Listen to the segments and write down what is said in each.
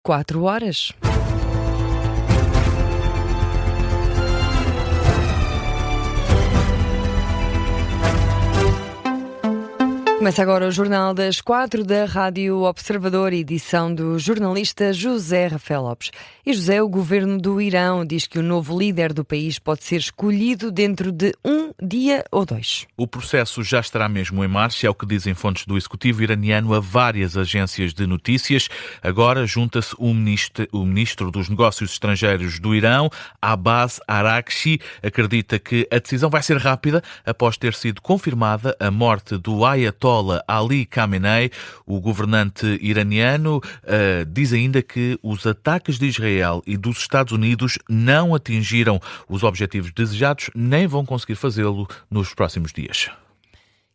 4 horas. Começa agora o Jornal das 4 da Rádio Observador, edição do jornalista José Rafael Lopes. E José, o governo do Irão diz que o novo líder do país pode ser escolhido dentro de 1 dia ou 2. O processo já estará mesmo em marcha, é o que dizem fontes do executivo iraniano a várias agências de notícias. Agora junta-se o ministro dos Negócios Estrangeiros do Irão, Abbas Araghchi, acredita que a decisão vai ser rápida após ter sido confirmada a morte do Ayatollah Ali Khamenei. O governante iraniano diz ainda que os ataques de Israel e dos Estados Unidos não atingiram os objetivos desejados, nem vão conseguir fazê-lo nos próximos dias.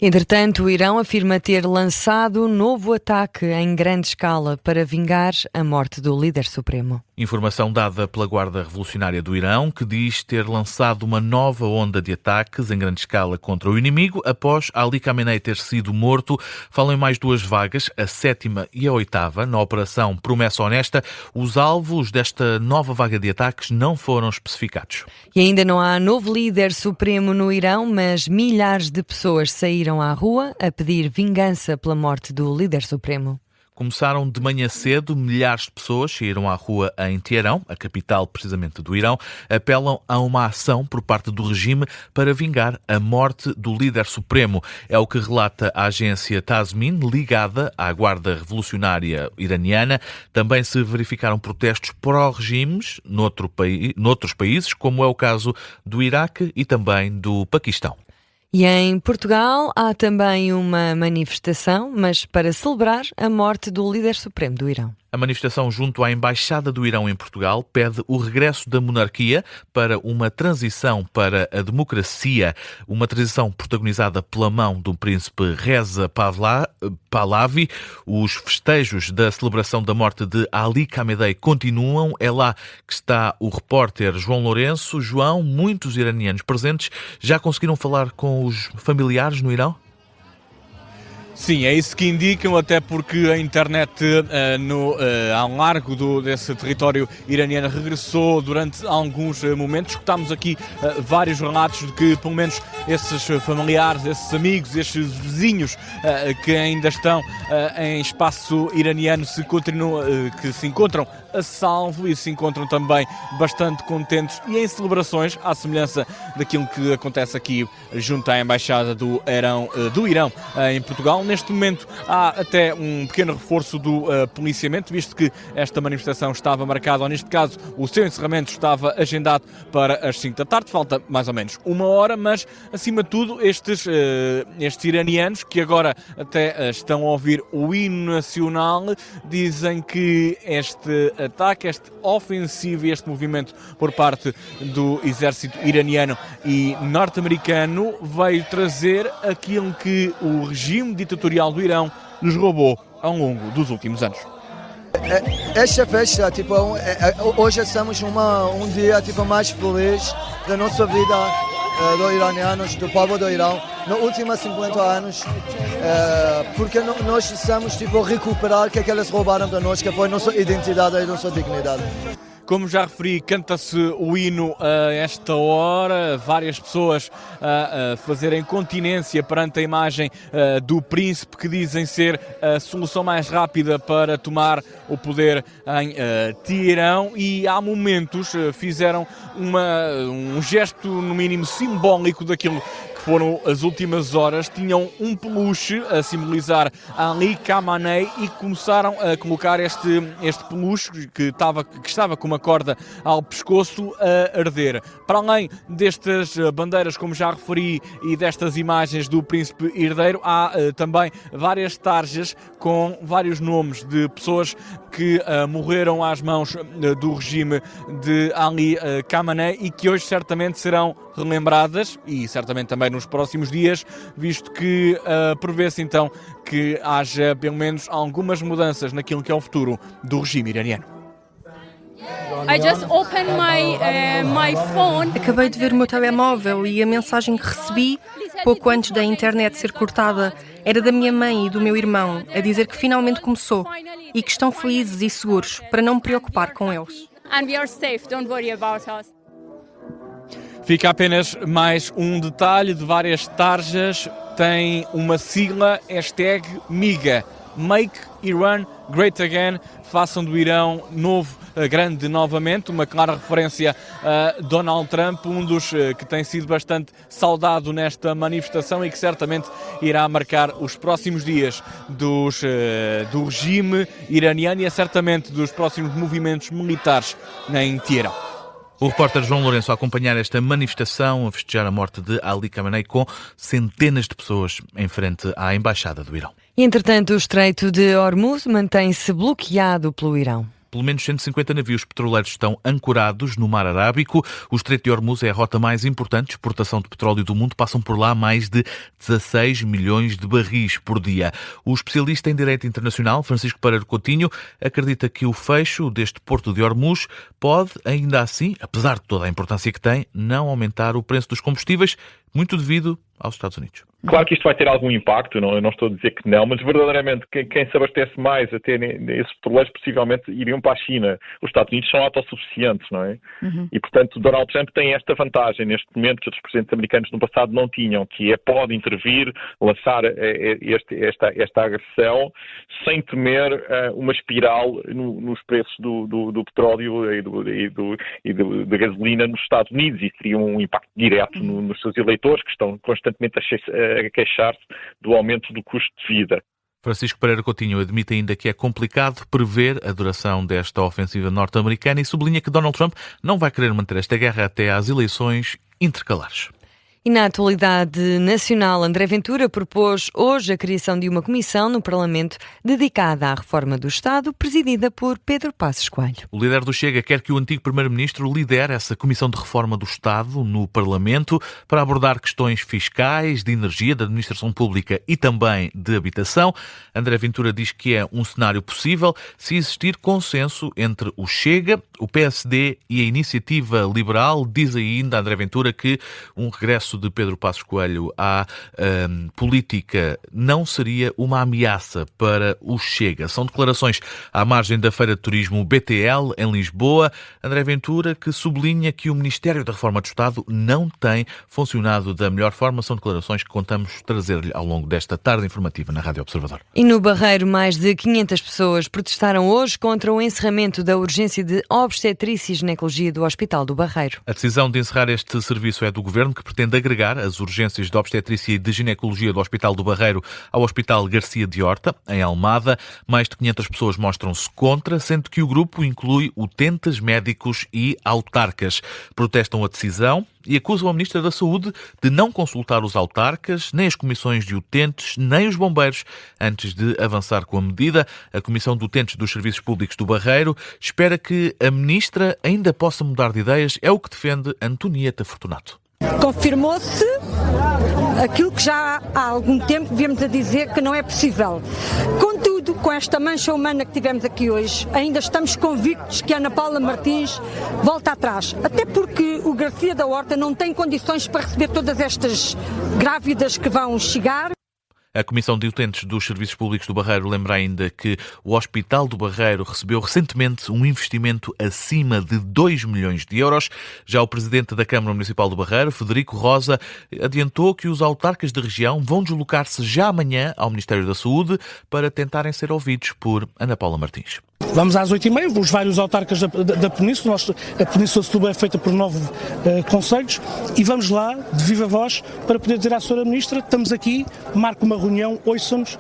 Entretanto, o Irão afirma ter lançado um novo ataque em grande escala para vingar a morte do líder supremo. Informação dada pela Guarda Revolucionária do Irão, que diz ter lançado uma nova onda de ataques em grande escala contra o inimigo após Ali Khamenei ter sido morto. Falam em mais 2 vagas, a 7ª e a 8ª. Na operação Promessa Honesta, os alvos desta nova vaga de ataques não foram especificados. E ainda não há novo líder supremo no Irão, mas milhares de pessoas saíram à rua a pedir vingança pela morte do líder supremo. Começaram de manhã cedo, milhares de pessoas saíram à rua em Teherão, a capital precisamente do Irão, apelam a uma ação por parte do regime para vingar a morte do líder supremo. É o que relata a agência Tasmin, ligada à Guarda Revolucionária iraniana. Também se verificaram protestos pró-regimes noutros países, como é o caso do Iraque e também do Paquistão. E em Portugal há também uma manifestação, mas para celebrar a morte do líder supremo do Irão. A manifestação junto à Embaixada do Irão em Portugal pede o regresso da monarquia para uma transição para a democracia, uma transição protagonizada pela mão do príncipe Reza Pahlavi. Os festejos da celebração da morte de Ali Khamenei continuam. É lá que está o repórter João Lourenço. João, muitos iranianos presentes já conseguiram falar com os familiares no Irão? Sim, é isso que indicam, até porque a internet ao largo desse território iraniano regressou durante alguns momentos. Escutámos aqui vários relatos de que, pelo menos, esses familiares, esses amigos, estes vizinhos que ainda estão em espaço iraniano que se encontram a salvo e se encontram também bastante contentes e em celebrações, à semelhança daquilo que acontece aqui junto à Embaixada do Irão em Portugal. Neste momento há até um pequeno reforço do policiamento, visto que esta manifestação estava marcada, ou neste caso o seu encerramento estava agendado para as 5 da tarde, falta mais ou menos 1 hora, mas acima de tudo estes iranianos que agora até estão a ouvir o hino nacional, dizem que este ataque, este ofensivo e este movimento por parte do exército iraniano e norte-americano veio trazer aquilo que o regime ditatorial do Irão nos roubou ao longo dos últimos anos. Esta festa, hoje estamos um dia mais feliz da nossa vida dos iranianos, do povo do Irão, nos últimos 50 anos, porque nós estamos a recuperar o que eles roubaram de nós, que foi a nossa identidade e a nossa dignidade. Como já referi, canta-se o hino a esta hora, várias pessoas a fazerem continência perante a imagem do príncipe, que dizem ser a solução mais rápida para tomar o poder em Teherão, e há momentos fizeram um gesto no mínimo simbólico daquilo foram as últimas horas. Tinham um peluche a simbolizar Ali Khamenei e começaram a colocar este peluche que estava com uma corda ao pescoço a arder. Para além destas bandeiras, como já referi, e destas imagens do príncipe herdeiro, há também várias tarjas com vários nomes de pessoas que morreram às mãos do regime de Ali Khamenei e que hoje certamente serão relembradas, e certamente também nos próximos dias, visto que prevê-se então que haja pelo menos algumas mudanças naquilo que é o futuro do regime iraniano. Acabei de ver o meu telemóvel e a mensagem que recebi pouco antes da internet ser cortada era da minha mãe e do meu irmão, a dizer que finalmente começou. e que estão felizes e seguros, para não me preocupar com eles. And we are safe, don't worry about us. Fica apenas mais um detalhe de várias tarjas. Tem uma sigla, #MIGA. Make Iran Great Again. Façam do Irão novo, grande novamente. Uma clara referência a Donald Trump, um dos que tem sido bastante saudado nesta manifestação e que certamente irá marcar os próximos dias do regime iraniano e certamente dos próximos movimentos militares em Teherão. O repórter João Lourenço a acompanhar esta manifestação, a festejar a morte de Ali Khamenei, com centenas de pessoas em frente à Embaixada do Irão. E, entretanto, o Estreito de Hormuz mantém-se bloqueado pelo Irão. Pelo menos 150 navios petroleiros estão ancorados no Mar Arábico. O Estreito de Hormuz é a rota mais importante de exportação de petróleo do mundo. Passam por lá mais de 16 milhões de barris por dia. O especialista em direito internacional, Francisco Pereira Coutinho, acredita que o fecho deste porto de Hormuz pode, ainda assim, apesar de toda a importância que tem, não aumentar o preço dos combustíveis, muito devido aos Estados Unidos. Claro que isto vai ter algum impacto, eu não estou a dizer que não, mas verdadeiramente quem se abastece mais a ter esses petroleiros possivelmente iriam para a China. Os Estados Unidos são autossuficientes, não é? E, portanto, Donald Trump tem esta vantagem neste momento que os presidentes americanos no passado não tinham, que é pode intervir, lançar esta agressão sem temer uma espiral nos preços do petróleo e da gasolina nos Estados Unidos. Isso teria um impacto direto nos seus eleitores que estão constantemente a queixar-se do aumento do custo de vida. Francisco Pereira Coutinho admite ainda que é complicado prever a duração desta ofensiva norte-americana e sublinha que Donald Trump não vai querer manter esta guerra até às eleições intercalares. E na atualidade nacional, André Ventura propôs hoje a criação de uma comissão no Parlamento dedicada à reforma do Estado, presidida por Pedro Passos Coelho. O líder do Chega quer que o antigo primeiro-ministro lidere essa comissão de reforma do Estado no Parlamento para abordar questões fiscais, de energia, de administração pública e também de habitação. André Ventura diz que é um cenário possível se existir consenso entre o Chega, o PSD e a Iniciativa Liberal. Diz ainda André Ventura que um regresso de Pedro Passos Coelho à política não seria uma ameaça para o Chega. São declarações à margem da Feira de Turismo BTL em Lisboa. André Ventura que sublinha que o Ministério da Reforma do Estado não tem funcionado da melhor forma. São declarações que contamos trazer-lhe ao longo desta tarde informativa na Rádio Observador. E no Barreiro, mais de 500 pessoas protestaram hoje contra o encerramento da urgência de obstetrícia e ginecologia do Hospital do Barreiro. A decisão de encerrar este serviço é do Governo, que pretende agregar as urgências de obstetrícia e de ginecologia do Hospital do Barreiro ao Hospital Garcia de Horta, em Almada. Mais de 500 pessoas mostram-se contra, sendo que o grupo inclui utentes, médicos e autarcas. Protestam a decisão e acusam a Ministra da Saúde de não consultar os autarcas, nem as comissões de utentes, nem os bombeiros, antes de avançar com a medida. A Comissão de Utentes dos Serviços Públicos do Barreiro espera que a Ministra ainda possa mudar de ideias, é o que defende Antonieta Fortunato. Confirmou-se aquilo que já há algum tempo viemos a dizer que não é possível. Contudo, com esta mancha humana que tivemos aqui hoje, ainda estamos convictos que a Ana Paula Martins volta atrás. Até porque o Garcia da Horta não tem condições para receber todas estas grávidas que vão chegar. A Comissão de Utentes dos Serviços Públicos do Barreiro lembra ainda que o Hospital do Barreiro recebeu recentemente um investimento acima de 2 milhões de euros. Já o Presidente da Câmara Municipal do Barreiro, Frederico Rosa, adiantou que os autarcas da região vão deslocar-se já amanhã ao Ministério da Saúde para tentarem ser ouvidos por Ana Paula Martins. Vamos às 8h30, os vários autarcas da Península. A Península de Setúbal é feita por 9 concelhos e vamos lá, de viva voz, para poder dizer à Sra. Ministra: estamos aqui, marque uma reunião, ouçam-nos,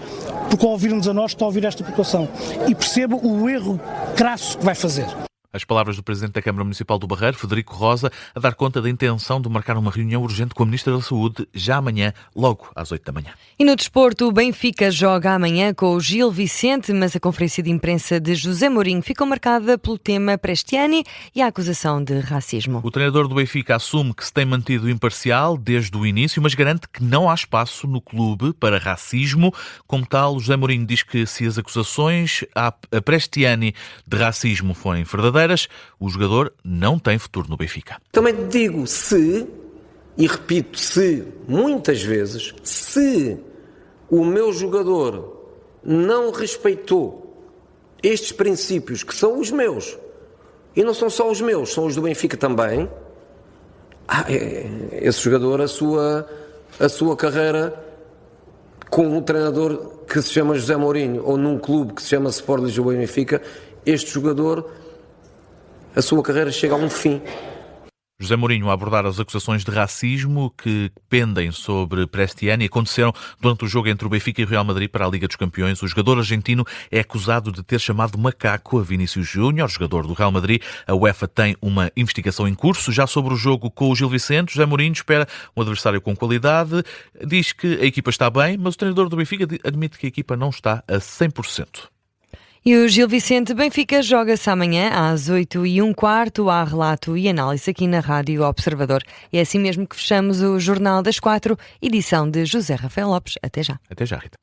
porque ao ouvir-nos a nós está a ouvir esta população e perceba o erro crasso que vai fazer. As palavras do Presidente da Câmara Municipal do Barreiro, Frederico Rosa, a dar conta da intenção de marcar uma reunião urgente com a Ministra da Saúde já amanhã, logo às 8 da manhã. E no desporto, o Benfica joga amanhã com o Gil Vicente, mas a conferência de imprensa de José Mourinho ficou marcada pelo tema Prestiani e a acusação de racismo. O treinador do Benfica assume que se tem mantido imparcial desde o início, mas garante que não há espaço no clube para racismo. Como tal, José Mourinho diz que se as acusações a Prestiani de racismo forem verdadeiras, o jogador não tem futuro no Benfica. Também digo se, e repito se, muitas vezes, se o meu jogador não respeitou estes princípios, que são os meus, e não são só os meus, são os do Benfica também, esse jogador, a sua carreira com um treinador que se chama José Mourinho, ou num clube que se chama Sport Lisboa e Benfica, este jogador, a sua carreira chega a um fim. José Mourinho a abordar as acusações de racismo que pendem sobre Prestiani e aconteceram durante o jogo entre o Benfica e o Real Madrid para a Liga dos Campeões. O jogador argentino é acusado de ter chamado macaco a Vinícius Júnior, jogador do Real Madrid. A UEFA tem uma investigação em curso. Já sobre o jogo com o Gil Vicente, José Mourinho espera um adversário com qualidade. Diz que a equipa está bem, mas o treinador do Benfica admite que a equipa não está a 100%. E o Gil Vicente Benfica joga-se amanhã às 8h15. Há relato e análise aqui na Rádio Observador. É assim mesmo que fechamos o Jornal das 4, edição de José Rafael Lopes. Até já. Até já, Rita.